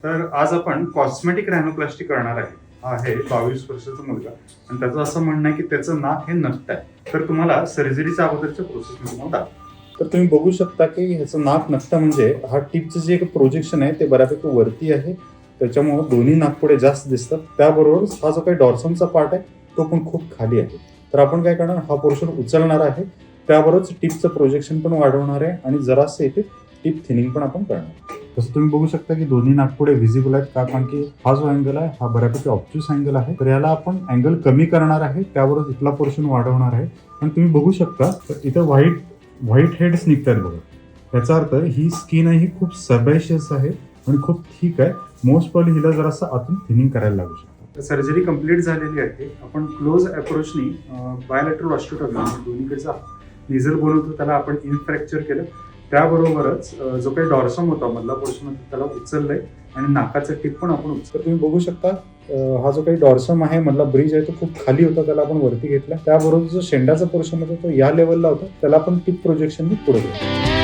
तर आज आपण कॉस्मेटिक रॅनोप्लास्टी करणार आहे. हा आहे 22 वर्षाचा मुलगा आणि त्याचं असं म्हणणं आहे की त्याचं नाक हे नकट आहे. तर तुम्हाला सर्जरीच्या अगोदरच्या प्रोसेस मी तुम्हाला दाखवतो. तर तुम्ही बघू शकता की ह्याचं नाक नकटं म्हणजे हा टिपचं जे एक प्रोजेक्शन आहे ते बऱ्यापैकी वरती आहे. त्याच्यामुळे दोन्ही नाकपुडे जास्त दिसतात. त्याबरोबरच हा जो काही डॉर्समचा पार्ट आहे तो पण खूप खाली आहे. तर आपण काय करणार, हा पोर्शन उचलणार आहे, त्याबरोबरच टिपचं प्रोजेक्शन पण वाढवणार आहे आणि जरासं इथे टिप थिनिंग पण आपण करणार. तसं तुम्ही बघू शकता की दोन्ही नाकपुडे व्हिजिबल आहेत का, कारण की हा जो अँगल आहे हा बऱ्यापैकी ऑब्ट्यूस अँगल आहे. तर याला आपण अँगल कमी करणार आहे, त्याबरोबर इथला पोर्शन वाढवणार आहे. आणि तुम्ही बघू शकता तर इथं व्हाईट हेड्स निघतात बघा. याचा अर्थ ही स्किन आहे ही खूप सर्बॅशियस आहे आणि खूप थिक आहे. मोस्ट प्रॉब्ली हिला जरासं आतून थिनिंग करायला लागू शकतं. सर्जरी कंप्लीट झालेली आहे. आपण क्लोज अप्रोचनी बायलॅटरल ऑस्टिओटॉमी दोन्हीकडचा निझल बनवतो त्याला आपण इनफ्रॅक्चर केलं. त्याबरोबरच जो काही डॉर्सम होता मधला पोर्शन होता त्याला उचललंय आणि नाकाचं टिप पण आपण उचललं. तुम्ही बघू शकता हा जो काही डॉर्सम आहे मधला ब्रिज आहे तो खूप खाली होता, त्याला आपण वरती घेतला. त्याबरोबर जो शेंडाचा पोर्शन होता तो या लेवलला होता, त्याला आपण टिप प्रोजेक्शनने पुढे घेतलं.